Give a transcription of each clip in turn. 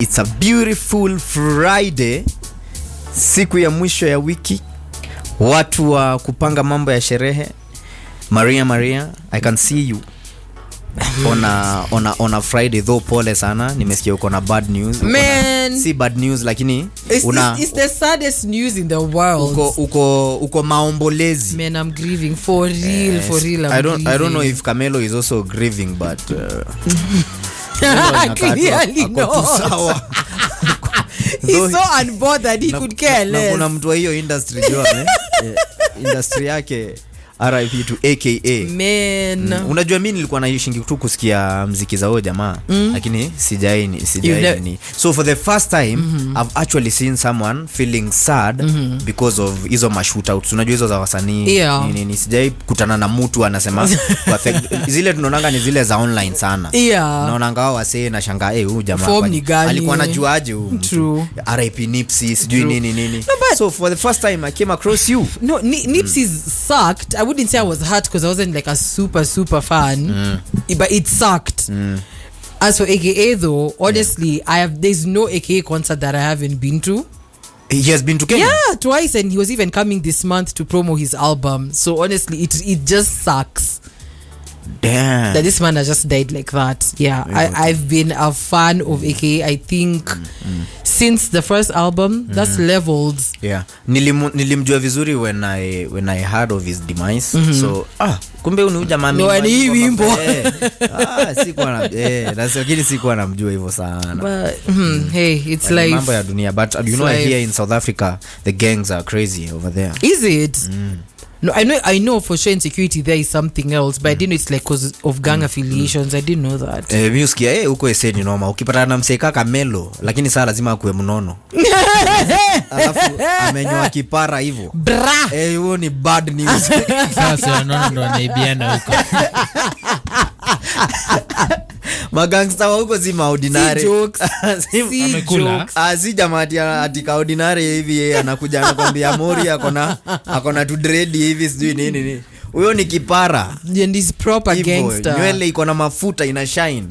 It's a beautiful Friday, siku ya mwisho ya wiki, watu wa kupanga mambo ya sherehe. Maria, I can see you on a Friday, though pole sana, nimesikia uko na bad news. Man, si bad news lakini it's the saddest news in the world. Uko maombolezi. Man, I'm grieving for real. I don't know if Camelo is also grieving, but clearly no. He's so unbothered he could care less. Kuna mtu wa hiyo industry jua industry yake RIP to AKA. Man. Unajua mimi nilikuwa naishingi tu kusikia muziki za huyo jamaa, lakini sijaini. So for the first time I've actually seen someone feeling sad because of hizo mashootouts. Unajua hizo za wasanii nini, sijai kutana na mtu anasema zile tunaonanga ni zile za online sana. Naonanga wao wasee na shangaa huyu jamaa alikuwa anajuaje huyu mtu. RIP Nipsey sijui nini. No, so for the first time I came across you. No, Nipsey sucked. I wouldn't say I was hurt because I wasn't like a super fan, but it sucked. As for AKA though, honestly, there's no AKA concert that I haven't been to. He has been to Kenya? Yeah, twice, and he was even coming this month to promo his album. So honestly, it just sucks. Damn. That this man has just died like that. Yeah, I've been a fan of AKA, I think, since the first album. That's Levels. Yeah. Nilimjua vizuri when I heard of his demise. So, kumbe uni jamaa mimi. No, ni wimbo. Sikuwa namjua hivyo sana. But hey, it's life. Mambo ya dunia, but you know here in South Africa the gangs are crazy over there. Is it? No, I know for sure insecurity there is something else, but I didn't know it's like cause of gang affiliations. I didn't know that. Music huko eseni noma. Ukipata na mseka Camelo, lakini saa lazima akuwe mnono. Alafu amenyoa kipara hivyo. Huo ni bad news. Sasa nono ndo anaibiana huko. Magangsta huko si ordinary. Si jokes. Si jamaa ati ordinary hivi anakuja anakuambia Mori akona tu dread hivi sijui nini. Huyo ni kipara. And he's proper gangster. Nywele iko na mafuta ina shine.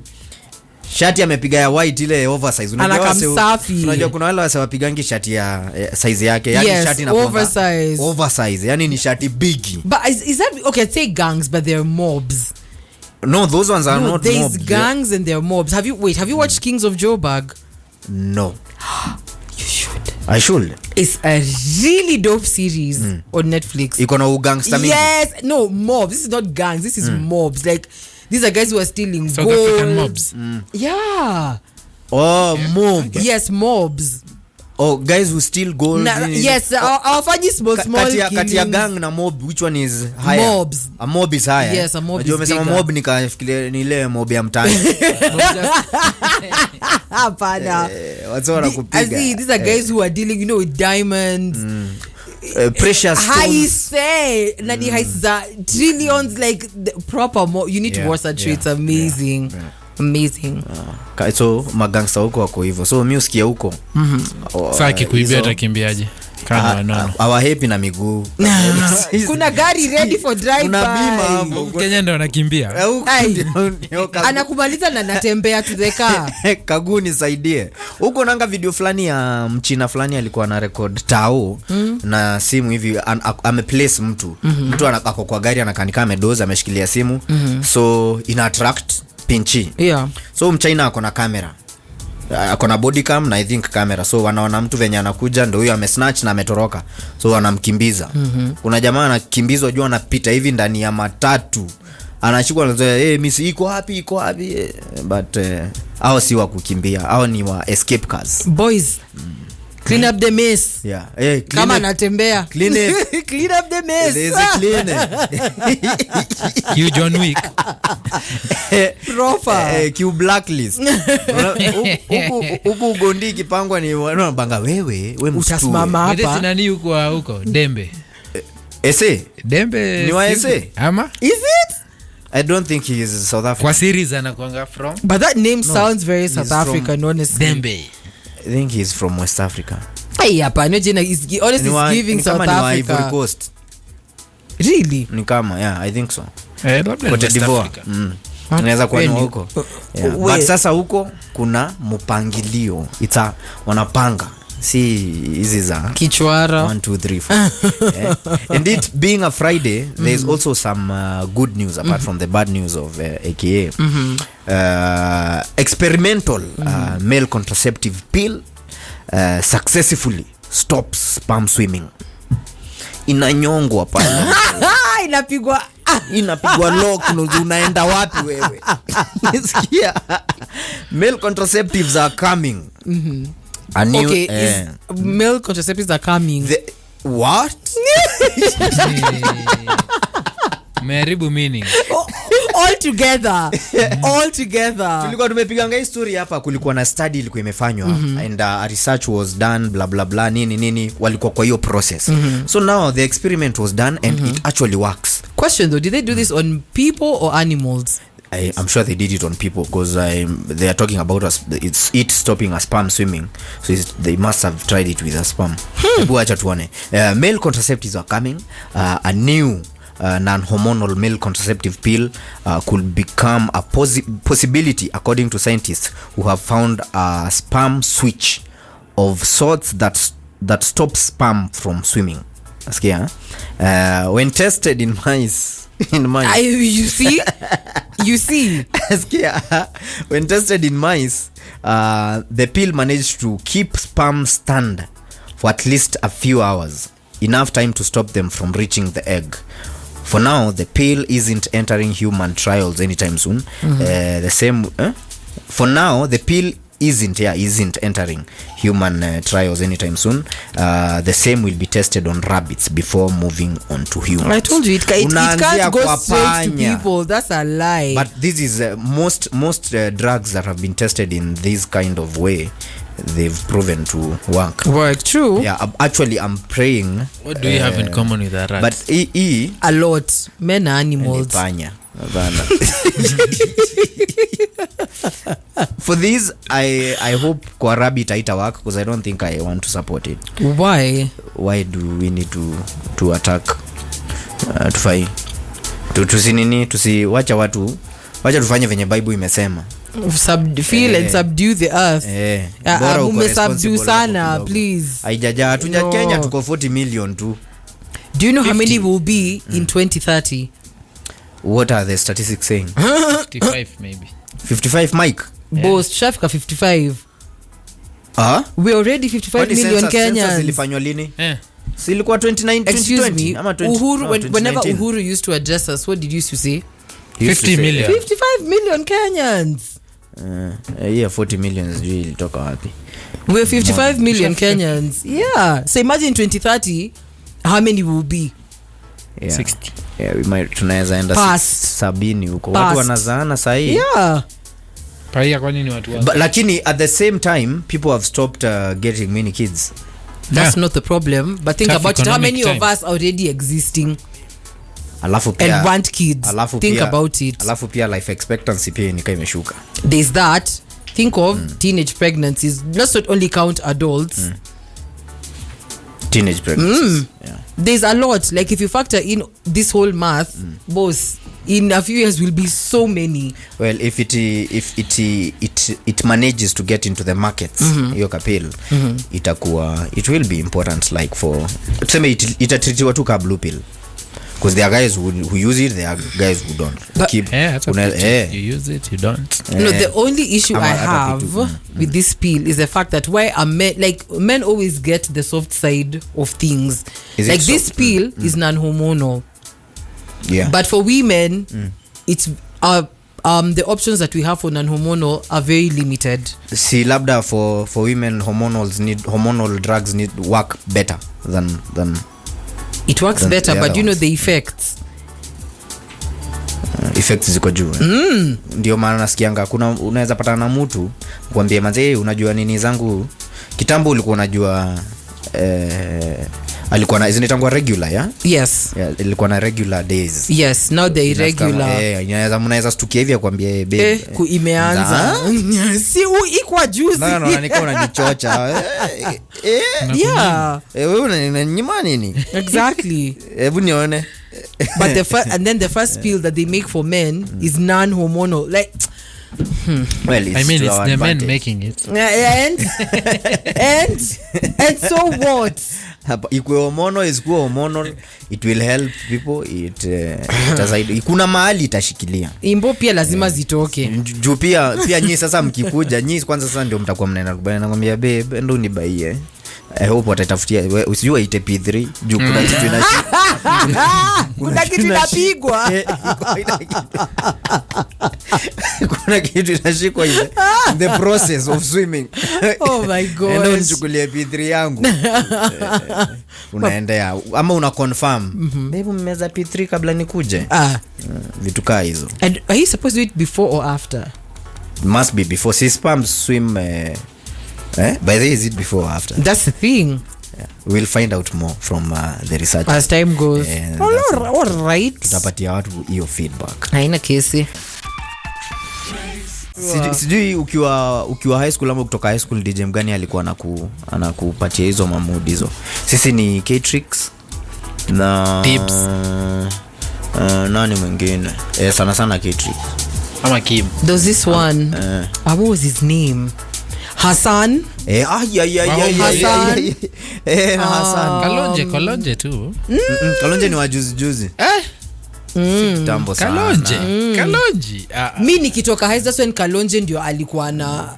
Shati amepiga ya white ile oversize. Unajua kuna wale wasewapigangi shati ya size yake, yani shati na oversize. Yani ni shati big. But is that okay? I'd say gangs, but they're mobs. No, those ones are not there's mobs. There's gangs and they're mobs. Have you watched Kings of Joburg? No. You should. I should. It's a really dope series on Netflix. Iko na ugangster mingi. Yes, no, mobs. This is not gangs. This is mobs. Like these are guys who are stealing South gold. African mobs. Yeah. Oh, mob. Yes, mobs. Oh, guys who steal gold. Yes, our funny small kati ya gang na mob, which one is higher? Mobs. A mob is higher. Yes, a mob is bigger. Umesema mob nikafikiria ni ile mob ya mtaani. Hapana. What's all kupiga? I see these are guys who are dealing, with diamonds. Precious stones. I say nani haisa trillions, like the proper you need to watch that show. It's amazing. Yeah. Amazing. So magangsta huko wako hivyo. So music ya huko. Sasa kikuibia atakimbiaje? Kana wanono. Hawa happy na miguu. Kuna gari ready for drive by. Kuna bima hapo. Kenya ndio anakimbia. Anakumaliza na anatembea to the car. Kagu nisaidie. Huko nanga video fulani ya mchina fulani alikuwa na record tao na simu hivi ameplace mtu. Mtu anako kwa gari anakanika amedoza ameshikilia simu. So ina attract pinchi. Yeah. So mchina akona kamera. Akona body cam na I think camera. So wanaona mtu venye anakuja ndio huyo amesnatch na ametoroka. So wanamkimbiza. Kuna jamaa anakimbizwa juu anapita hivi ndani ya matatu. Anashikwa anazoea miss iko wapi? But hao si wa kukimbia. Hao ni wa escape cars. Boys. Clean up the mess. Yeah. Kama anatembea. Clean up the mess. There's a cleaner. You John Wick. Proper. Q blacklist. Huku gondi kipangwa ni wanabanga wewe mstu. Utasimama hapa. Ndio nani huko Dembe. Ese? Dembe. Ni wa ese? Ama? Is it? I don't think he is South African. Kwa series anakuanga from. But that name sounds very South African, honestly. Dembe. I think he's from West Africa. Hey, hapa no jina is honestly giving South Africa. Ivory Coast. Really? Ni kama, yeah, I think so. Labda Cote d'Ivoire. Inaweza kuwa ni huko. But sasa huko kuna mpangilio. Wanapanga. Si hizi za kichwara 1 2 3 4. And it being a Friday, there's also some good news apart from the bad news of AKA. Experimental male contraceptive pill successfully stops sperm swimming. Inanyongwa pale. Inapigwa lock, unaenda wapi wewe? Nisikia male contraceptives are coming. Male contraceptives are coming. What? Meharibu meaning. All together. Tulikuwa tumepiganga history hapa, kulikuwa na study ilikuwa imefanywa and a research was done blah blah blah nini walikuwa kwa hiyo process. So now the experiment was done and it actually works. Question though, did they do this on people or animals? I'm sure they did it on people because they are talking about it stopping a sperm swimming, so they must have tried it with a sperm. Male contraceptives are coming. A new non-hormonal male contraceptive pill could become a possibility according to scientists who have found a sperm switch of sorts that stops sperm from swimming. When tested in mice. You see when tested in mice, the pill managed to keep sperm stunned for at least a few hours, enough time to stop them from reaching the egg. For now, the pill isn't entering human trials anytime soon. For now, the pill isn't entering human trials anytime soon. The same will be tested on rabbits before moving on to humans. I told you it can't go straight to people. That's a lie. But this is most drugs that have been tested in this kind of way, they've proven to work. True. Yeah, actually I'm praying. What do you have in common with the rats? But a lot. Men are animals. For this, I hope kwa rabbit haita work because I don't think I want to support it. Why do we need to attack tusiwacha watu wacha tufanye venye Bible imesema. Feel and subdue the earth. Subdue sana, please. Haijaja hatuja Kenya tuko 40 million tu. Do you know 50? How many will be in 2030? What are the statistics saying? 55 maybe. 55 Mike. Boss Shafika 55. We already 55 million Kenyans. Zilifanywa lini? Silikuwa 2020 ama 20. Whenever Uhuru used to address us, what did you used to say? 50 million. 55 million Kenyans. 40 million sijui ilitoka wapi. We're 55 million Kenyans. Yeah. So imagine 2030, how many will be? 60. Yeah, we might tunaweza enda 70 huko. Watu wanazaana sasa hii. Yeah. Paya kwa nini watu But lakini at the same time people have stopped getting many kids. That's not the problem, but think about it, how many of us already existing alafu pia and want kids. Think about it. Alafu pia life expectancy pia nika imeshuka. There's that. Think of teenage pregnancies. Let's not only count adults. Teenage pregnancies. Yeah. There's a lot. Like if you factor in this whole math, boss, in a few years will be so many. Well, if it manages to get into the markets, hiyo kapil, it will be important, like for tuseme itatritiwa tu ka blue pill. Because there are guys who use it, there are guys who don't. You use it, you don't. No, the only issue I have with this pill is the fact that why men always get the soft side of things. Like this pill is non-hormonal. Yeah. But for women, it's the options that we have for non-hormonal are very limited. See, labda for women, hormonal drugs need work better than it works better, but you know the effects. Effects ziko juu. Ndio maana nasikianga kuna unaweza patana na mtu kwambie manze unajua nini zangu kitambo ulikuwa unajua alikuwa na zinitangwa regular ya? Yes. Yeah, ilikuwa na regular days. Yes, now the irregular. Mnaweza stukia hivi akwambie babe. Imeanza. Si ikwa juicy. No, niko unajichocha. Yeah. Wewe unanyima nini? Exactly. Hebu nione. but and then the first pill that they make for men is non-hormonal. Like, well, it's I mean, it's the men advantage. making it. and so what? Ikuwe hormonal, isikuwe hormonal, it will help people. Itasaidi. Kuna mahali itashikilia. Imbo pia lazima zitoke. Juu pia nyinyi sasa mkikuja, nyinyi kwanza sasa ndio mtakuwa mnaenda kubaya, nakwambia babe, ndo nibaie. I hope watatafutia usijua ite P3 juu kuna kitu kuna kitu inapigwa. Kuna kitu inashikwa in the process of swimming. Oh my god. Ndio nichukulie P3 yangu. Unaendea ama una confirm. Babe mmeza P3 kabla nikuje. Vitu kaa hizo. And are you supposed to do it before or after? Must be before. See, sperms swim by the way, is it before or after? That's the thing. Yeah. We'll find out more from the research as time goes. All right. Tutapatia watu hiyo feedback. Haina kesi. Sijui ukiwa high school ama kutoka high school DJ mgani alikuwa anakupatia hizo mamudi hizo. Sisi ni K-Trix na Tips. Nani mwingine? Sana K-Trix. Ama Kim. There's this one. What was his name? Hassan. Hassan. Kalonje tu. Kalonje ni wajuzi. Kitambo sana. Kalonji. Mi nikitoka high, that's when Kalonje ndio alikuwa na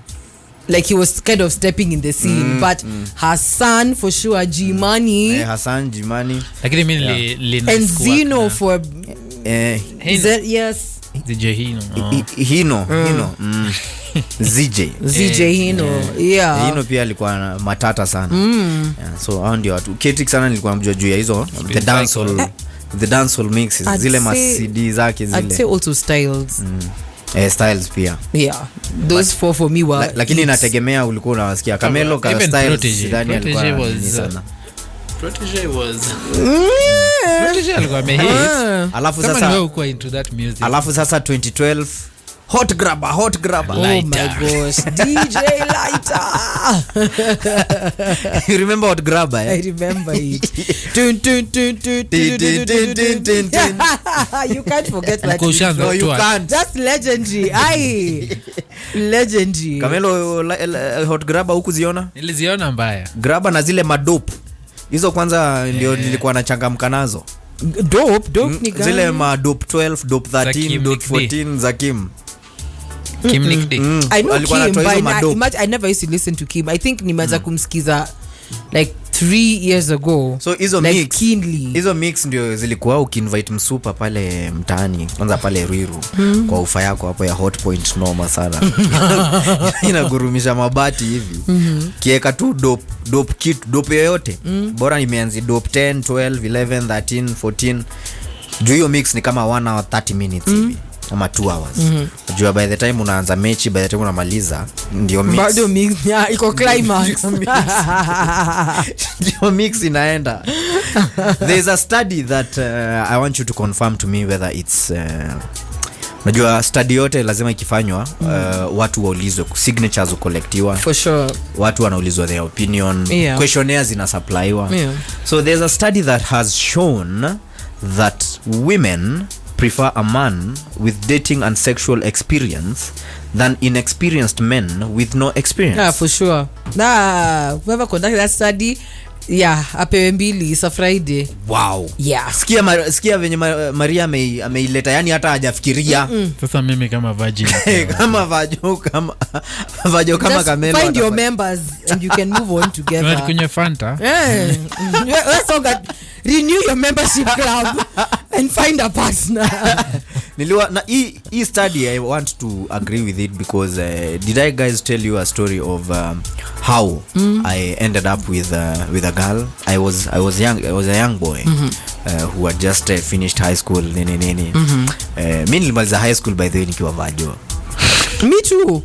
like he was kind of stepping in the scene, but Hassan for sure, Jimani. Hassan, Jimani. Lakini mimi and Zino for yes. DJ Hino. Hino. ZJ Hino. Yeah. Hino pia alikuwa matata sana. Yeah, so hao ndio watu. K-Trix sana nilikuwa namjua juu ya hizo the dancehall mixes, zile ma CD zake zile. I'd say also styles. Styles pia. Yeah. Those four for me were lakini inategemea ulikuwa unawasikia Camelo ka Styles sidani alikuwa sana. Protege alikuwa amehit. Alafu Kama sasa wewe uko into that music. Alafu sasa 2012 hot grabber. Oh my gosh. DJ Lighter. You remember hot grabber? I remember it. You can't forget that. No, you can't. Just legendary. Legendary. Camelo hot grabber huku ziona? Niliziona mbaya. Grabber na zile madope. Hizo kwanza ndio nilikuwa nachangamka nazo. Dope ni gani? Zile madope 12, dope 13, dope 14 za Kim. Kim Nick Dick. I know Kim, but I never used to listen to Kim. I think nimeanza kumsikiza like 3 years ago. So hizo like mix keenly. Hizo mix ndio zilikuwa ukinvite msupa pale mtaani kwanza pale Ruiru kwa ufa yako hapo ya Hot Point noma sana. Inagurumisha mabati hivi. Kieka tu dope kit dope yoyote. Bora nimeanzi dope 10, 12, 11, 13, 14. Juu hiyo mix ni kama 1 hour 30 minutes hivi. Ama 2 hours. Jua by the time unaanza mechi, by the time unamaliza ndio mix. Bado mix iko climax. Ndio mix inaenda. There's a study that I want you to confirm to me whether it's unajua study yote lazima ikifanywa watu waulizwe, signatures ukolektiwa. For sure. Watu wanaulizwa their opinion. Questionnaires zinasuppliwa. So there's a study that has shown that women prefer a man with dating and sexual experience than inexperienced men with no experience. Yeah, for sure. Whoever conducted that study, apewe 2 is a Friday. Wow. Yeah. Sikia venye Maria ameileta, yani hata hajafikiria. Sasa mimi kama virgin. Kama vajo kama Camelo. Find your members and you can move on together. Right, kunywe Fanta. Let's renew your membership club and find a partner. Na hii study I want to agree with it because did I guys tell you a story of how I ended up with a girl? I was a young boy who had just finished high school nini. Mimi nilimaliza high school by the way nikiwa vajo. Me too.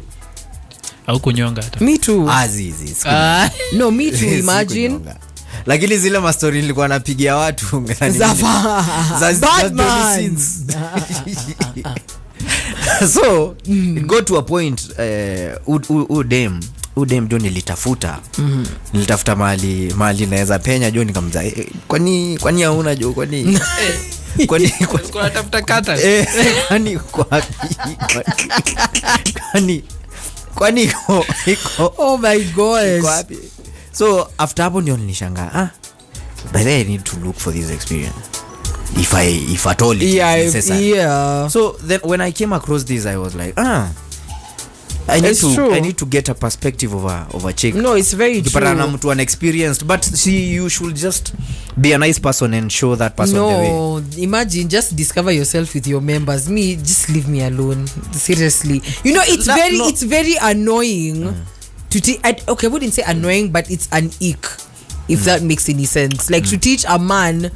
Au kunyonga hata. Me too. Azizi. No, me too, imagine. Lakini zile ma story nilikuwa napigia watu ngani. Bad man. So it got to a point udem ndio nilitafuta. Nilitafuta mali naweza penya jo nikamza. Kwani hauna jo kwani? kwani Kuna tafuta kata. kwani iko Oh my gosh. wapi? So after hapo ndio nilishangaa, by the way, I need to look for this experience if at all it is necessary. Yeah. So then when I came across this, I was like, I need to get a perspective of a chick. No, it's very true. Kipatana mtu unexperienced, but see, you should just be a nice person and show that person the way. No, imagine just discover yourself with your members. Me, just leave me alone. Seriously, you know it's very annoying to okay, I wouldn't say annoying, but it's an ick, if that makes any sense. Like to teach a man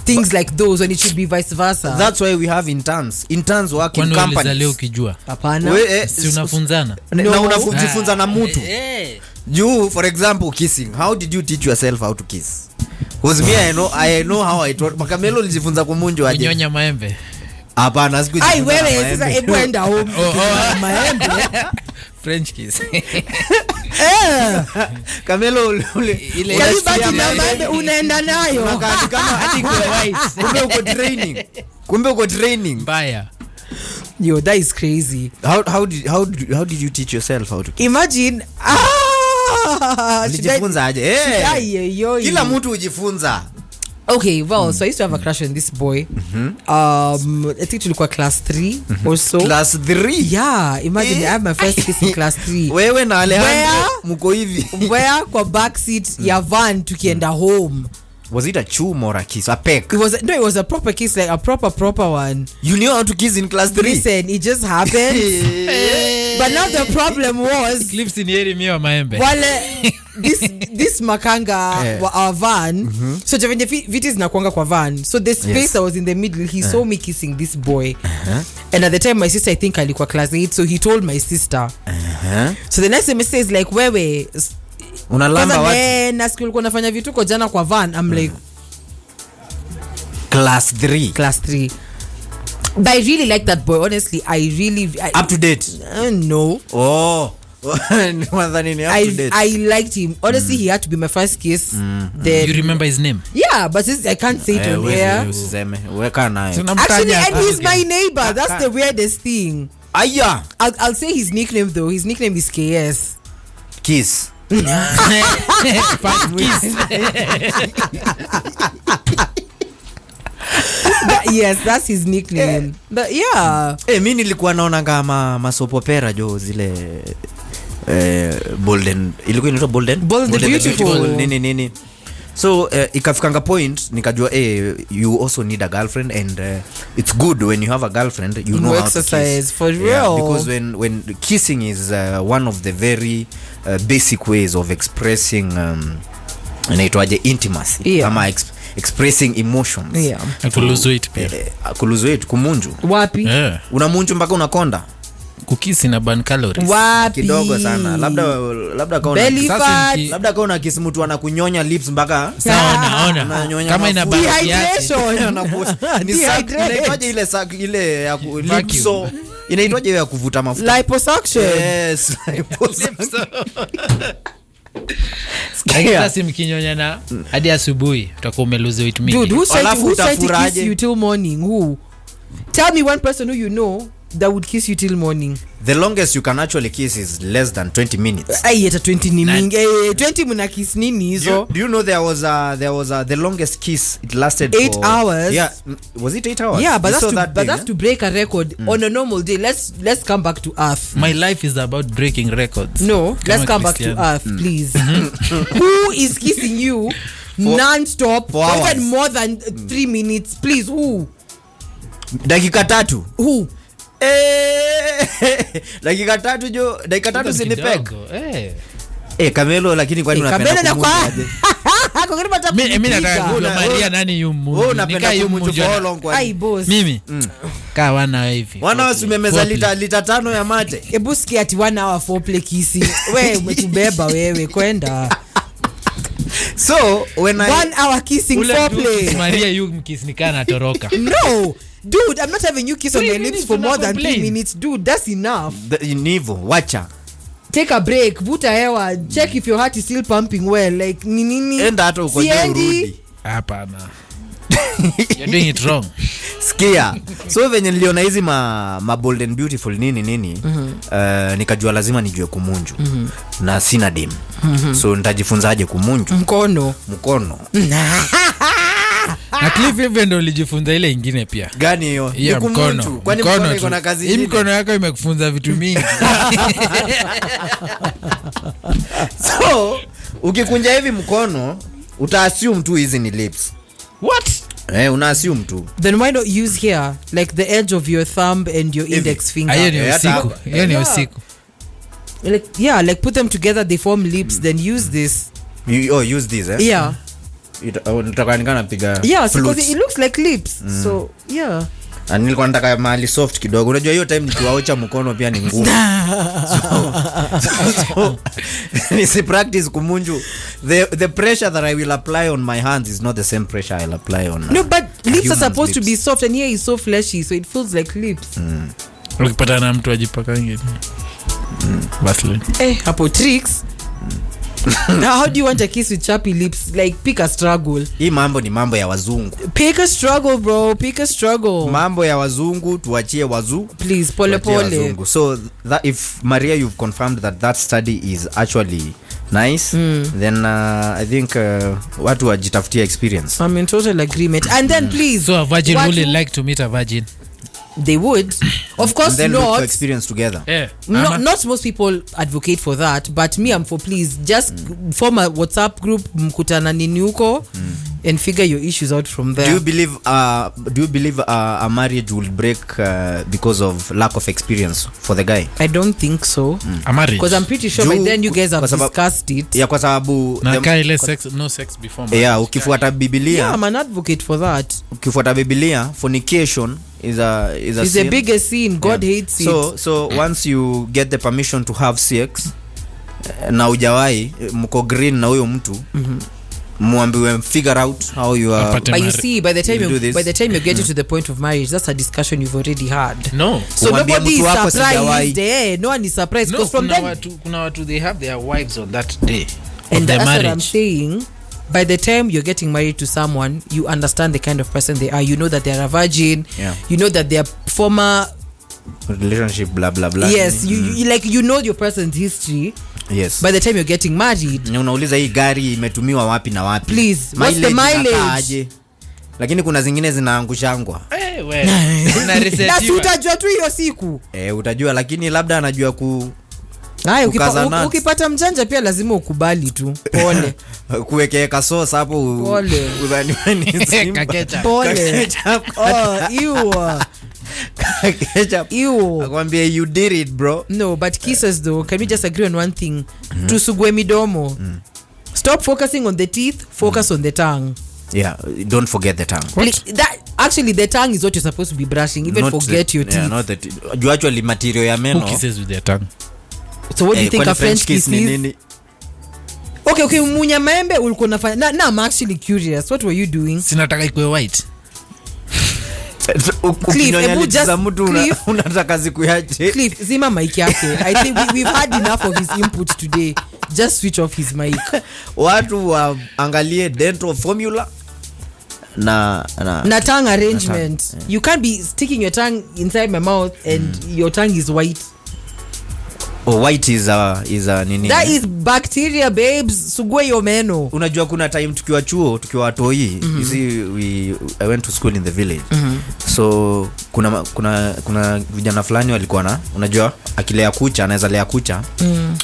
things like those when it should be vice versa. That's why we have interns work in companies. Leo ukijua. Hapana. Si unafunzana. Na unajifunza na mtu. You, for example, kissing. How did you teach yourself how to kiss? Because me, I know how I taught. Makamelo lijifunza kumunjo aje. Kunyonya maembe. Hapana, siku Ai wewe sasa hebu enda home. Maembe. French kiss. Kamelo ile basi na maembe unaenda nayo. Kama hadi kumbe uko training. Mbaya. Yo, that is crazy. How did you teach yourself how to kiss? Imagine Ulijifunza aje? Kila mtu hujifunza. Okay, well, so I used to have a crush on this boy. I think tulikuwa class 3 or so. Class 3? Yeah, imagine I had my first kiss in class 3. Wewe na Alejandro mko hivi. Where kwa backseat ya van tukienda home. Was it a chum or a kiss? A peck? It was a proper kiss, like a proper one. You knew how to kiss in class 3? Listen, it just happened. But now the problem was Clips in yeri miwa maembe. Wale this makanga wa van. So javenye vitis nakuanga kwa van. So the space that was in the middle, he saw me kissing this boy. And at the time my sister, I think alikuwa class 8, so he told my sister. So the next semester is like, wewe unalamba watu na school kuna nafanya vituko jana kwa van. I'm like class 3. But I really like that boy, honestly. Up to date? No. I liked him, honestly. He had to be my first kiss. Then you remember his name? Yeah, but I can't say it on air. Actually, and he's my neighbor. That's the weirdest thing. I'll say his nickname though. His nickname is KS. Kiss. Yes, that's his nickname. But yeah. Mimi nilikuwa naona kama masopopera jo zile Bolden. Ilikuwa inaitwa Bolden the Beautiful. Nini. So ikafikanga point nikajua you also need a girlfriend, and it's good when you have a girlfriend you know how to kiss. For real. Because when kissing is one of the very basic ways of expressing inaitwaje intimacy, ama expressing emotions. Kuluzu it kumunju. Wapi? Unamunju mpaka unakonda. Kukisi na burn calories. Wapi? Kidogo sana. Labda kama una kiss mtu anakunyonya lips mpaka naona. Kama ina dehydration. Inaitwaje ile ya lipso. Inaitwaje ya kuvuta mafuta? Liposuction. Yes, liposuction. Sasa mkinyonya na hadi asubuhi utakuwa umelose weight mingi. Dude, who said to kiss you till morning? Who? Tell me one person who you know that would kiss you till morning. The longest you can actually kiss is less than 20 minutes. Hata 20 ni mingi. 20 mna kiss nini hizo? Do you know there was the longest kiss, it lasted 8 hours? Yeah, was it 8 hours? Yeah, but that's to break a record on a normal day. Let's come back to earth. My life is about breaking records. No, let's come back to earth, please. Who is kissing you non-stop for even more than 3 minutes? Please, who? Dakika 3. Who? Dakika 3 sinipek. Kamelo, lakini kwani unapenda kumuja? Mimi nataka kula Maria nani yumu. Nika yumu for long kwa. Ai boss. Mimi. Kaa wana hivi. Wana wasimemeza lita 5 ya mate. Hebu sikia ati 1 hour foreplay kissing. Wewe umetubeba wewe kwenda. So when 1 hour kissing foreplay. Maria yumu kiss nikana toroka. No. Dude, I'm not having you kiss on my lips for more than 3 minutes. Dude, that's enough. Nivo, wacha. Take a break, vuta hewa, check if your heart is still pumping well. Like, nini. Enda hata uko urudi. Hapana. You're doing it wrong. Sikia. So venye niliona hizi ma bold and beautiful nini nikajua lazima nijue kumunju. Na sina dim. So nitajifunzaje kumunju? Mkono. Na Cliff hivyo ndio ulijifunza ile ingine pia. Gani hiyo? Ya mkono. Kwani mkono iko na kazi nyingi? Mkono yako imekufunza vitu mingi. So, ukikunja hivi mkono, uta-assume tu hizi ni lips. What? Una-assume tu. Then why not use here like the edge of your thumb and your index finger? Hiyo ni usiku. Like put them together, they form lips, then use this. Use this, eh? Yeah. Nitakanikana piga. Yeah, because it looks like lips. So, yeah. Nilikuwa nataka mahali soft kidogo. Unajua hiyo time nikiwaocha mkono pia ni ngumu. So nisi practice kumunju. The pressure that I will apply on my hands is not the same pressure I'll apply on. No, but lips are supposed to be soft and here is so fleshy, so it feels like lips. Ukipata na mtu ajipaka ngine. Vaseline. Hapo tricks. Now how do you want a kiss with chappy lips? Like pick a struggle. Hii mambo ni mambo ya wazungu. Pick a struggle, bro. Pick a struggle. Mambo ya wazungu tuachie Please, pole. So that if Maria you've confirmed that study is actually nice, then I think watu wajitafutia experience. I'm in total agreement. And then please, so a virgin would like to meet a virgin. They would, of course. Then not look for experience together. Not most people advocate for that, but me, I'm for please just form a WhatsApp group, mkutana nini huko, and figure your issues out from there. Do you believe a marriage will break because of lack of experience for the guy? I don't think so. A marriage, because I'm pretty sure by then you guys have discussed it. Yeah, kwa sababu no sex before marriage. Yeah, ukifuata Biblia. Yeah, I'm an advocate for that. Ukifuata Biblia, fornication is a sin. The biggest sin. God hates it. So once you get the permission to have sex na ujawai mko green na huyo mtu, muambiwe figure out how you are. But you see, by the time you get to the point of marriage, that's a discussion you've already had. No. So nobody is surprised. No one is surprised because from then kuna watu they have their wives on that day. And that's what I'm saying. By the time you're getting married to someone, you understand the kind of person they are. You know that they're a virgin. Yeah. You know that they're former relationship blah blah blah. Yes, you know your person's history. Yes. By the time you're getting married, unauliza hii gari imetumiwa wapi na wapi. Please, what's the mileage? Lakini kuna zingine zinaangushangwa. Na si utajua tu hiyo siku. Utajua, lakini labda anajua ukipata mjanja pia lazima ukubali tu. Pole. Kuwekeka sauce hapo. Pole. Udhani simba. Pole. Akwambia you did it, bro. No, but kisses though, can we just agree on one thing? Tusugwe midomo. Stop focusing on the teeth, focus on the tongue. Yeah, don't forget the tongue. Actually the tongue is what you're supposed to be brushing. Even forget your teeth. Yeah, not that. You actually material ya meno. Who kisses with their tongue? So what do you think a French kiss is? Okay, munya maembe ulikuwa unafanya. I'm actually curious. What were you doing? Sinataka ikuwe white. Unataka siku yaje? Cliff, zima mic yake. I think we've had enough of his input today. Just switch off his mic. Watu waangalie dental formula na tongue arrangement. You can't be sticking your tongue inside my mouth and your tongue is white. White is a nini? That is bacteria, babes. Sugwe yo meno. Unajua kuna time tukiwa chuo, tukiwa watoi, you see I went to school in the village. So kuna vijana fulani walikuwa na, unajua akilea kucha, anaweza lea kucha,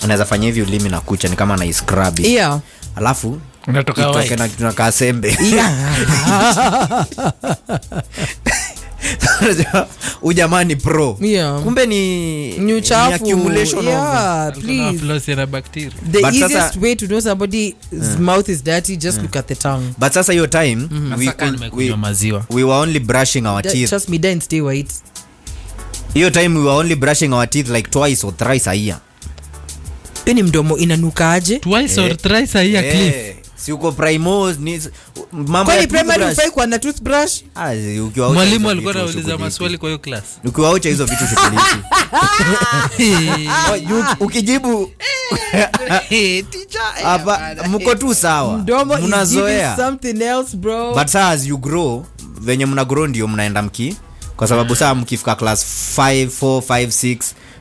anaweza fanya hivi ulimi na kucha ni kama ana scrub. Yeah. Alafu unatoka white na kitu na kasembe. Ujamani pro. Yeah. Kumbe ni uchafu. Accumulation of please. Floss and bacteria. The easiest way to know somebody's mouth is dirty, just look at the tongue. But sasa hiyo time we were only brushing our teeth. Trust me, don't stay white. Hiyo time we were only brushing our teeth like twice or thrice a year. Peni mdomo inanukaje? Twice or thrice a year, Cliff. Si uko primos ni mambo ya primary ufai kwa na toothbrush. Ukiwa mwalimu alikuwa anauliza maswali kwa hiyo class. Ukiwaacha hizo vitu shughuliki. Ukijibu teacher hapa mko tu sawa. Mnazoea something else, bro. But as you grow, venye mna grow ndio mnaenda kwa sababu saa mkifika class 5 4 5 6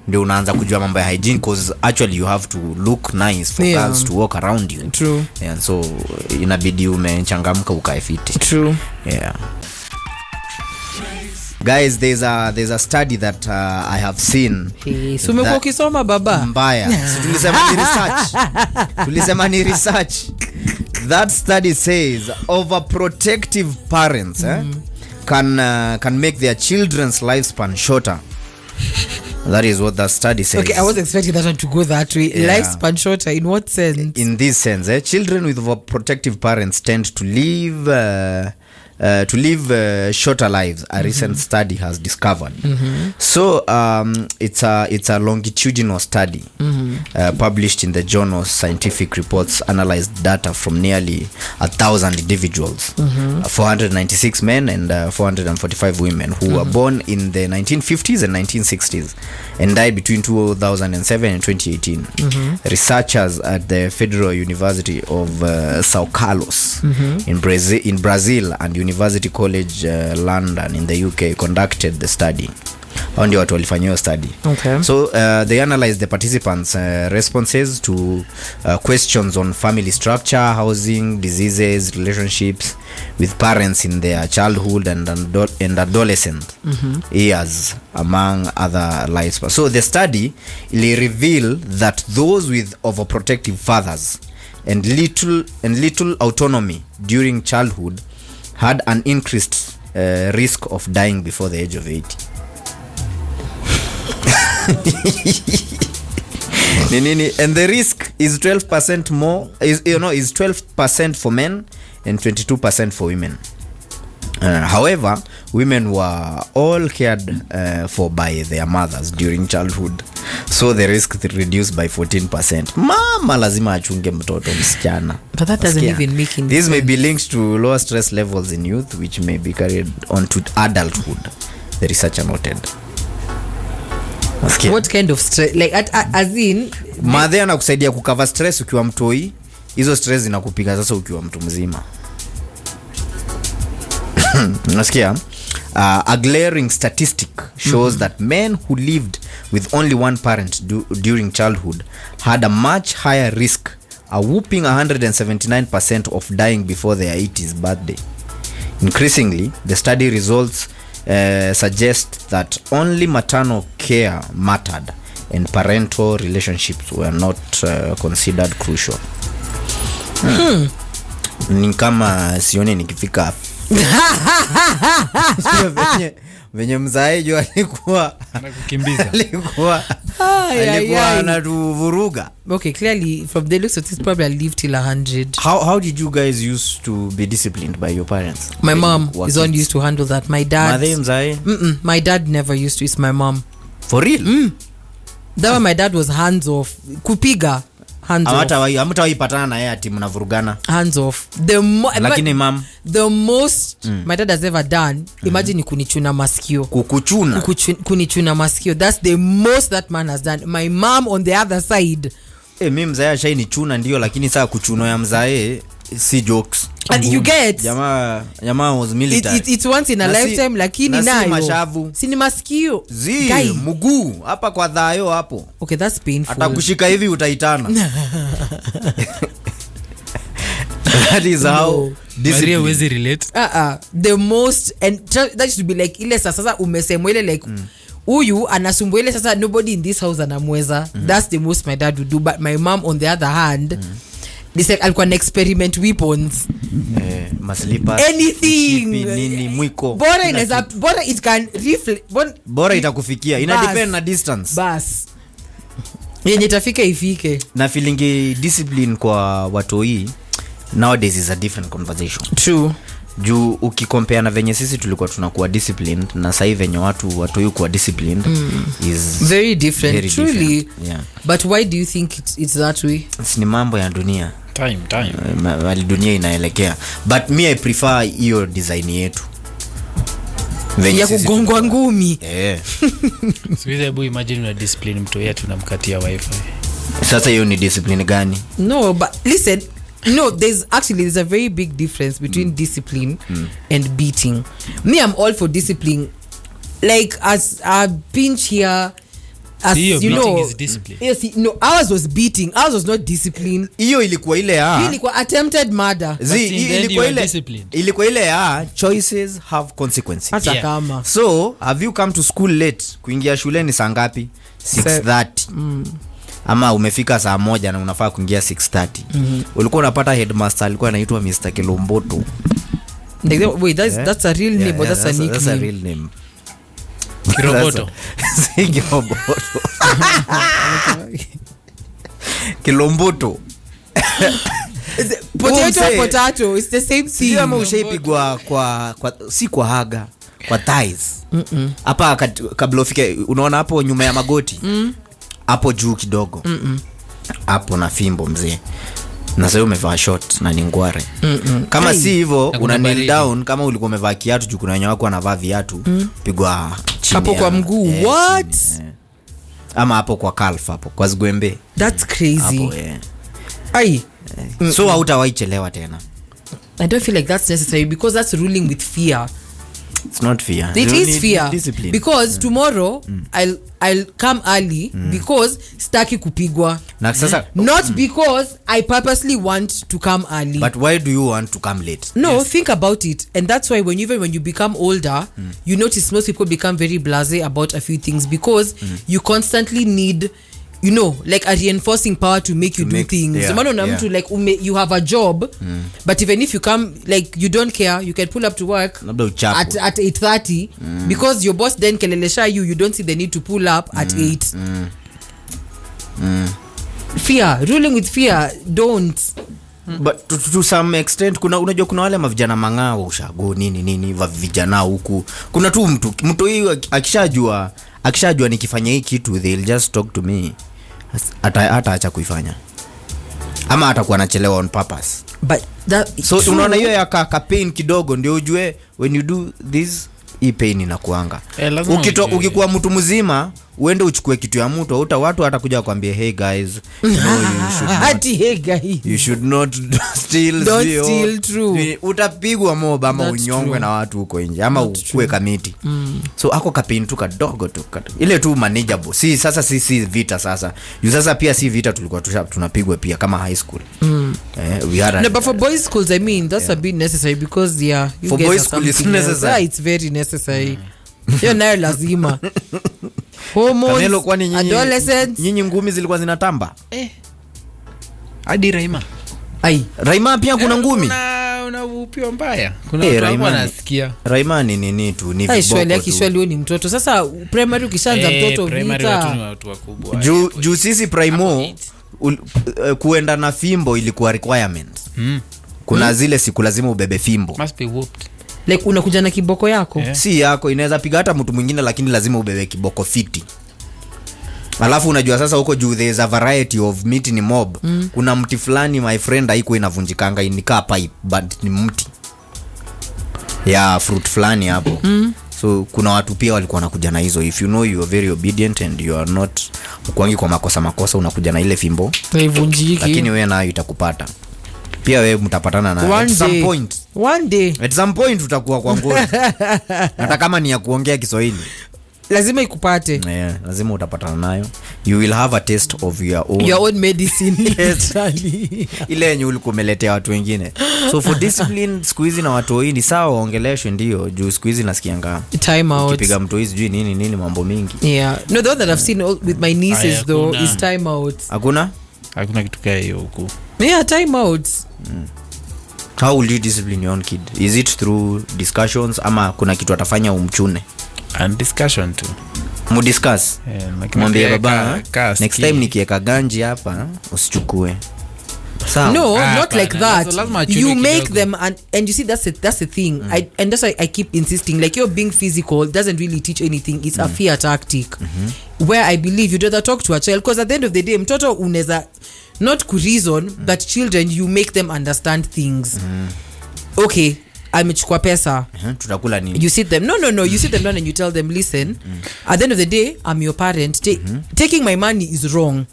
ndio unaanza kujua mambo ya hygiene, because actually you have to look nice for girls to walk around you. True. And so inabidi umechangamka ukae fit. True. Yeah. Guys, there's a study that I have seen. So umekuwa ukisoma baba? Mbaya. So tulisema ni research. That study says overprotective parents can make their children's lifespan shorter. That is what that study says. Okay, I was expecting that one to go that way. Yeah. Lifespan shorter, in what sense? In this sense, children with overprotective parents tend to live shorter lives, a recent study has discovered. So it's a longitudinal study published in the journal Scientific Reports, analyzed data from nearly 1,000 individuals, 496 men and 445 women who were born in the 1950s and 1960s and died between 2007 and 2018. Researchers at the Federal University of São Carlos in Brazil and University College London in the UK conducted the study. On the watu walifanyia study. Okay. So they analyzed the participants' responses to questions on family structure, housing, diseases, relationships with parents in their childhood and adolescent years, among other lives. So the study revealed that those with overprotective fathers and little autonomy during childhood had an increased risk of dying before the age of 80. And the risk is 12% more, is 12% for men and 22% for women. However, women were all cared for by their mothers during childhood, so the risk reduced by 14%. Mama lazima achunge mtoto msichana. But that doesn't even make sense. This may be linked to lower stress levels in youth, which may be carried on to adulthood, the researcher noted. What kind of stress? Like as in madhe anakusaidia kukava stress ukiwa mtoi, hizo stress zinakupiga sasa ukiwa mtu mzima. Unasikia? A glaring statistic shows that men who lived with only one parent during childhood had a much higher risk, a whooping 179% of dying before their 80th birthday. Increasingly, the study results suggest that only maternal care mattered and parental relationships were not considered crucial. Ni kama sione nikifika venye mzaejo alikuwa anakukimbiza, alikuwa anatuvuruga. Okay, clearly from the looks of this, probably I lived till 100. How did you guys used to be disciplined by your parents? My mom is one used to handle that. My dad, my dad never used to. It's my mom. For real? That one, my dad was hands off. Kupiga hands off. Amatawaipatana na yeye ati mnavurugana. Hands off. Lakini mom, the most my dad has ever done, imagine kunichuna masikio. Kunichuna masikio. That's the most that man has done. My mom on the other side. Mimi mzae ashaini chuna ndio, lakini saa kuchuno ya mzae si jokes. And you get jamaa was military. It's once in a lifetime, lakini nayo mashavu. Sini masikio. Mguu hapa kwa dhayo hapo. Okay, that's painful. Atakushika hivi utaitana. That is how Maria was relate. The most, and that should be like ile sasa umesemwa ile like huyu anasumbua ile sasa nobody in this house anamweza. That's the most my dad would do. But my mom on the other hand, this like alikuwa na experiment weapons. Maslipa. Anything. Nini mwiko. Bora it can bora itakufikia. Ina depend na distance. Bas. Yenye itafika ifike. Na feeling discipline kwa watoi nowadays is a different conversation. True. Juu ukicompare na venye sisi tulikuwa tunakuwa disciplined na sasa hivi venye watoi kuwa disciplined is very different. Very truly different. Yeah. But why do you think it's that way? Ni mambo ya dunia. Time. Wali dunia inaelekea. But me I prefer hiyo design yetu. Ya kugongwa ngumi. So hebu imagine una discipline mtu yetu na mkatia wifi. Sasa hiyo ni discipline gani? No, but listen, no, there's a very big difference between discipline and beating. Me, I'm all for discipline like as a pinch here, as Hiyo you beating know, is discipline. yes, no, ours was beating, ours was not discipline. Hiyo ilikuwa ile Hii ilikuwa attempted murder. But in the end you ilikuwa are ile disciplined. ilikuwa ile choices have consequences. Hata Yeah. kama So have you come to school late? Kuingia shuleni saa ngapi? 6:30. Ama umefika saa 1 na unafaa kuingia 6:30. Ulikuwa unapata headmaster alikuwa anaitwa Mr. Kilomboto. wait, that's a real name or that's a nickname? That's a real name. Kiroboto. Si Kiroboto. Kilomboto. Potato, it's the same thing. Sio ama ushaipigwa kwa si kwa haga, kwa thighs. Hapa kabla ufike unaona hapo nyuma ya magoti. Hapo juu kidogo. Hapo na fimbo mzee. Na sasa umevaa short na ni ngware. Kama si hivyo una kneel down, kama ulikuwa umevaa kiatu juu kuna wenye wako wanavaa viatu, pigwa chini. Hapo kwa mguu. What? Chini, ama hapo kwa calf hapo, kwa zgwembe. That's crazy. Hapo Ai. So hautawaichelewa tena. I don't feel like that's necessary because that's ruling with fear. It's not fear. It You is need fear discipline. because tomorrow I'll come early because staki kupigwa. Na sasa Not because I purposely want to come early. but why do you want to come late? No, think about it. And that's why when you become older, you notice most people become very blasé about a few things because you constantly need, you know, like a reinforcing power to make you do things. yeah, So man yeah. to like you have a job, but even if you come like you don't care, you can pull up to work Labda uchapo. at 8:30 because your boss then kelelesha you don't see the need to pull up at 8. Fear, ruling with fear, don't. But to some extent unajua kuna wale mavijana mangao ushago nini va vijana huku. Kuna tu mtu hiyo akishajua nikifanya hii kitu they'll just talk to me. Hata acha kuifanya. Ama atakuwa anachelewa on purpose. But that So unaona hiyo ya ka pain kidogo ndio ujue when you do this hii pain inakuanga. Ukikuwa mtu mzima uende uchukue kitu ya mtu watu hatakuja kuambia hey guys no, you should not, hey guys, you should not steal. Don't steal, true. Utapigwa moba ama That's unyongwe true. na watu huko nje ama ukue kamiti. So ako kapin tu kadogo tu ile tu manageable. Si vita sasa. Sasa pia si vita tulikuwa tunapigwa pia kama high school. We had no, but for boys schools I mean that's a bit necessary because you for guys boys are school it's something else. necessary. Yeah, it's very necessary. Hiyo nayo lazima. Hormones, kwani adolescents. nyinyi ngumi zilikuwa zinatamba? Hadi Raima. Ai. Raima pia kuna ngumi. Una upio mbaya. Kuna Raima nasikia. Raima ni nini tu ni Ai, viboko tu. Shwali ni mtoto. Sasa primary ukishaanza mtoto Primary watu ni vita. watu wakubwa. Juu sisi primo kuenda na fimbo ilikuwa requirement. Kuna zile siku lazima ubebe fimbo. Must be whooped. Like unakuja na kiboko yako. Yeah. Si yako inaweza piga hata mtu mwingine lakini lazima ubebe kiboko fiti. Alafu unajua sasa huko juu there is a variety of meat ni mob. Kuna mti fulani my friend haiko inavunjikanga inikaa pipe but ni mti ya fruit fulani hapo. So kuna watu pia walikuwa wanakuja na hizo. If you know you are very obedient and you are not ukwangi kwa makosa unakuja na ile fimbo. Haivunjiki. Lakini wewe nayo itakupata. Pia wewe mtapatana na at some point. One day. At some point utakuwa kwa ngozi. Hata kama ni ya kuongea Kiswahili. Lazima ikupate. Yeah, lazima utapatana nayo. You will have a taste of your own medicine. Literally. Ile yenye ulikuwa umeletea watu wengine. So for discipline siku hizi na watu hii ni sawa waongeleshwe ndio juu siku hizi nasikianga Time out. ukipiga mtu hizi juu nini mambo mingi. Yeah. No, the one that I've seen with my nieces though is time out. Hakuna kitu kama hiyo huko. Yeah, time out. How will you discipline your own kid? Is it through discussions ama kuna kitu atafanya umchune? And discussion too. Mudiscuss. Mwambie baba next time nikiweka ganji hapa usichukue. Sawa. No, not like that. You make kidogo. them and you see that's the thing. And that's why I keep insisting like you're being physical doesn't really teach anything. It's a fear tactic. Where I believe you'd rather talk to a child because at the end of the day mtoto unaweza not reason but children you make them understand things. Okay, amechukua pesa. Tutakula nini? You sit them. No. You sit them down and you tell them, listen, at the end of the day, I'm your parent. Taking my money is wrong.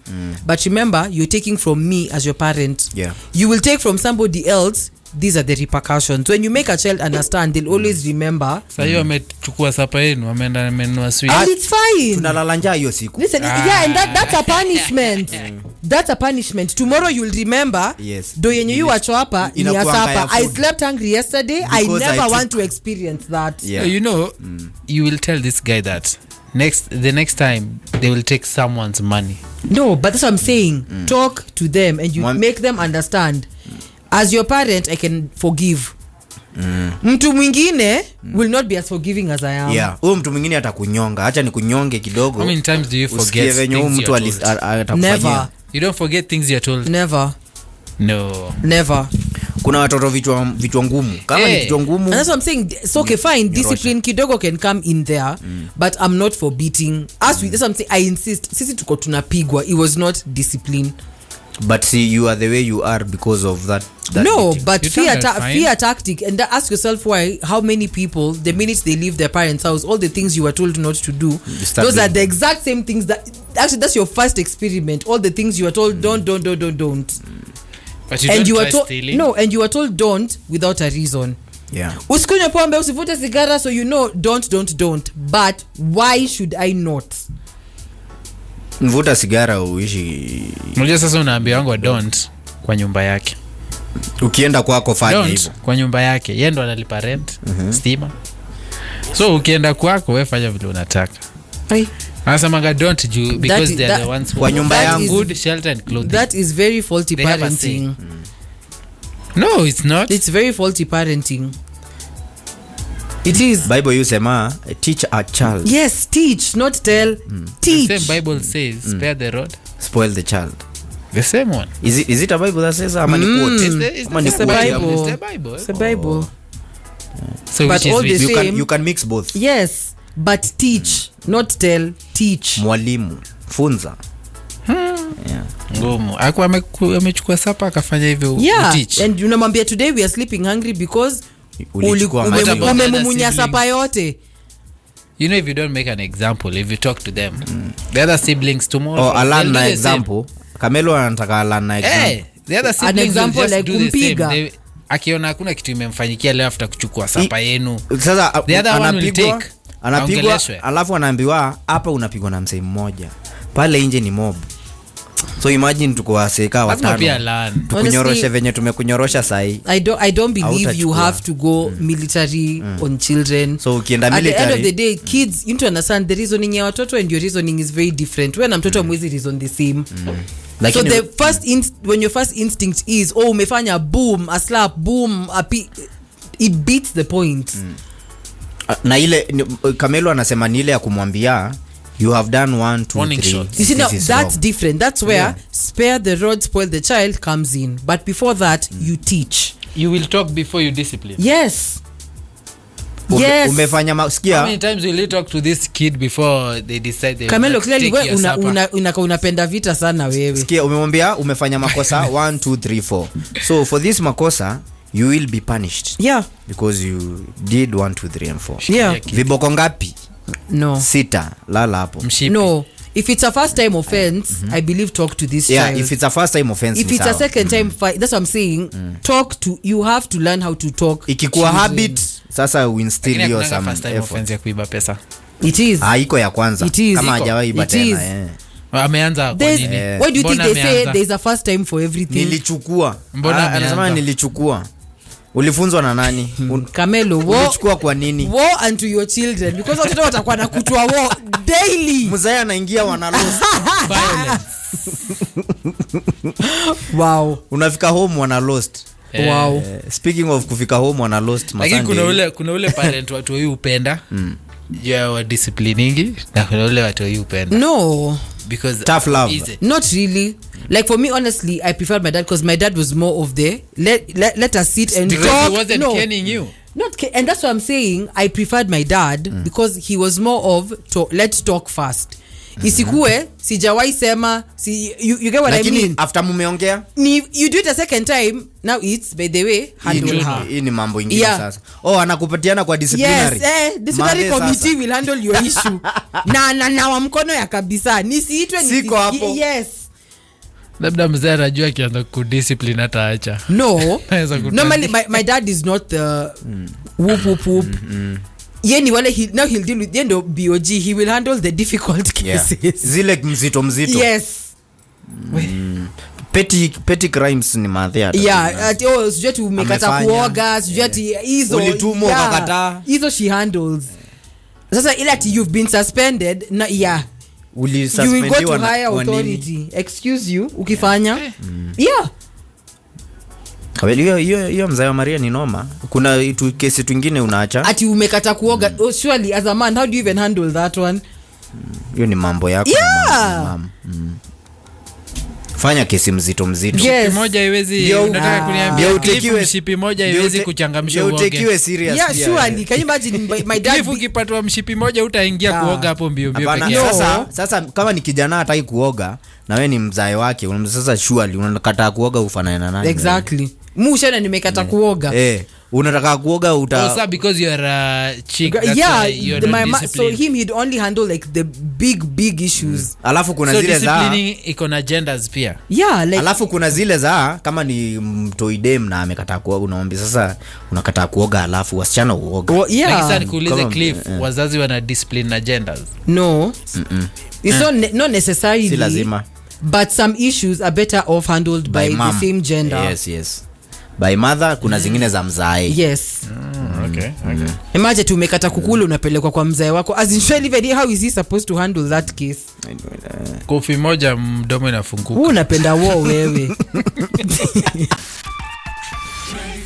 But remember, you're taking from me as your parent. Yeah. You will take from somebody else these are the repercussions. When you make a child understand, they'll always remember. Sasa hiyo amechukua sapa yenu ameenda amenunua sweet. And it's fine. Tunalala njaa hiyo siku. Listen, yeah, and that's a punishment. That's a punishment. Tomorrow you'll remember. Yes. Do yenye you watch hapa ni ya sapa. I slept hungry yesterday. Because I never want to experience that. Yeah. You know, you will tell this guy that the next time they will take someone's money. No, but that's what I'm saying. Talk to them and you make them understand. As your parent, I can forgive. Mtu mwingine will not be as forgiving as I am. Yeah. Huyo mtu mwingine atakunyonga. Acha nikunyonge kidogo. How many times do you forget things mtu atakufanyia? Never. You don't forget things you're told? Never. No. Never. Kuna watoto vichwa ngumu. Kama ni kichwa ngumu. And that's what I'm saying. So okay, fine. Discipline kidogo can come in there, but I'm not for beating. That's what I'm saying. I insist. Sisi tuko tunapigwa. It was not discipline. But see, you are the way you are because of that no meeting. But You fear tactic. And ask yourself why. How many people, the minute they leave their parents' house, all the things you were told not to do, those are the exact same things that actually that's your first experiment. All the things you were told don't. But you And don't you try were told stealing? no, and you were told don't without a reason. Yeah. Usikunywe pombe, usivute sigara, so you know don't. But why should I not? Mvuta sigara uishi. Unajua sasa unaambia wangu don't kwa nyumba yake. Ukienda kwako fanya hivyo. Kwa nyumba yake. Yeye ndo analipa rent, stima. So ukienda kwako wewe fanya vile unataka. Ai. Anasema don't you because they are the ones who kwa nyumba yangu good shelter and clothing. That is very faulty They parenting. No, it's not. It's very faulty parenting. It is. Bible yusema teach a child. Yes, teach, not tell. Teach. The same Bible says spare the rod, Spoil the child. the same one. Is it a Bible that says ama ni quote? It's the Bible. Bible. It's the Bible. So But which all is the same. You can mix both. Yes, but teach, not tell. Teach. Mwalimu funza. Yeah. ngumu. Hakuwa amechukua sapa akafanya hivyo. Yeah, Teach. and unamwambia today we are sleeping hungry because Ulichukua maji. umemumunya sapa yote. You know, if you don't make an example, if you talk to them, the other siblings tomorrow. Oh, they'll alan do na the example. Kamelo anataka alan na example. Hey, the other siblings example will just like do the kumpiga. same. Akiona hakuna kitu imemfanyikia leo after kuchukua sapa yenu. Sasa The other one will take. anapigwa Aongeleshwe. alafu anaambiwa hapa unapigwa na msee mmoja. Pale nje ni mob. So imagine tuko waseka Lazima pia watano. learn. Tukunyoroshe venye tumekunyorosha sahi. I don't believe you Hautachukua. have to go military on children. So ukienda At the end of military the day, kids, you need to understand the reasoning ya watoto and your reasoning is very different. When mtoto mwezi reason the same. Lakini So the first when your first instinct is umefanya boom, a slap, boom, it beats the point. na ile Kamelo anasema ni ile ya kumwambia you have done 1 2 Warning 3. shots. You see, now This is that's wrong. different. That's where Yeah. spare the rod, spoil the child comes in. But before that, you teach. You will talk before you discipline. Yes. Yes. Umefanya How masikia many times will you talk to this kid before they decide they Kamelo, will clearly take your supper? unapenda vita sana wewe. sikia umemwambia umefanya makosa 1 2 3 4. So for this makosa you will be punished Yeah. because you did 1 2 3 and 4. Yeah. Viboko ngapi? No. 6. Lala hapo. Mshipi. No. If it's a first time offense, I believe talk to this Yeah, child. if it's a first time offense If ni it's a sawa. second time fight, that's what I'm saying. You have to learn how to talk. Ikikuwa children. habit sasa we instill Lakini hiyo hakuna some first time effort. offense ya kuiba pesa. It is. Iko ya kwanza It is. kama Iko. hajawahi iba It is. tena. Ameanza kwa There's, nini? why do you think Mbona they say ameanza? there's a first time for everything? Nilichukua. Mbona Anasema ameanza? nilichukua. Ulifunzwa na nani? Kamelo, Ulichukua kwa nini? war unto your children because watoto watakuwa na kutwa war daily. Mzee anaingia wana lost. Violence. Wow. Unafika home wana lost. Wow. Speaking of kufika home wana lost Lakini Masande. kuna ule parent watu wao upenda. Ya wa discipliningi na kuna ule watu wao upenda. No. Because Tough love. easy. Not really. Like for me, honestly, I preferred my dad because my dad was more of the let us sit and Because talk. he wasn't No, caning you. and that's what I'm saying. I preferred my dad because he was more of let's talk first. Isikue sijawahi sema you get what Lakini I mean. after mumeongea You do it a second time, now it's by the way handle her. hii ni mambo ingine Yeah. sasa. Anakupatiana kwa disciplinary. Yes, disciplinary Mande committee sasa. will handle your issue. na wa mkono ya kabisa. Nisiitwe Siko hapo. Yes. labda mzee anajua akianza kudiscipline ataacha. No. Normally my dad is not the whoop. Yeni wale he'll deal with yendo BOG, he will handle the difficult cases. Yeah. Zile mzito. Yes. Petty crimes ni madhia. Yeah, sijui ati umekata kuoga, sijui ati hizo. Ulitumwa ukakataa. Hizo she handles. Sasa ile ati you've been suspended na you will go to higher authority. Excuse you, ukifanya. Yeah. Kabeli hiyo mzee wa Maria ni noma. Kuna kesi twingine unaacha. Ati umekata kuoga. Surely as a man, how do you even handle that one? Hiyo ni mambo yako. Yeah. Fanya kesi mzito. Yes. Moja haiwezi, unataka kuniambia mshipi moja haiwezi kuchangamsha uoge. Utekiwe serious. Yeah, surely. Can you imagine my dad if ukipatwa mshipi moja utaingia kuoga hapo mbio peke yake. Sasa kama ni kijana hataki kuoga na wewe ni mzae wake, sasa surely unakataa kuoga ufanane na nani? Exactly. Mushana nimekata kuoga. Unataka kuoga also because you are a chick, that's so he'd only handle like the big issues. Alafu kuna zile za disciplining iko na genders pia. Yeah, like alafu kuna zile za kama ni mtoidem na amekataa kuoga, unaomba sasa unakataa kuoga alafu wasichana uoga. Yeah. Like kuulize Cliff, wazazi wana discipline na genders? No. It's not necessarily. Si lazima. But some issues are better off handled by the same gender. Yes. By mother kuna zingine za mzae. Yes. Okay. Imagine tu umekata kukula unapelekwa kwa mzae wako. As in surely how is he supposed to handle that case? Kofi moja mdomo inafunguka. Unapenda wewe.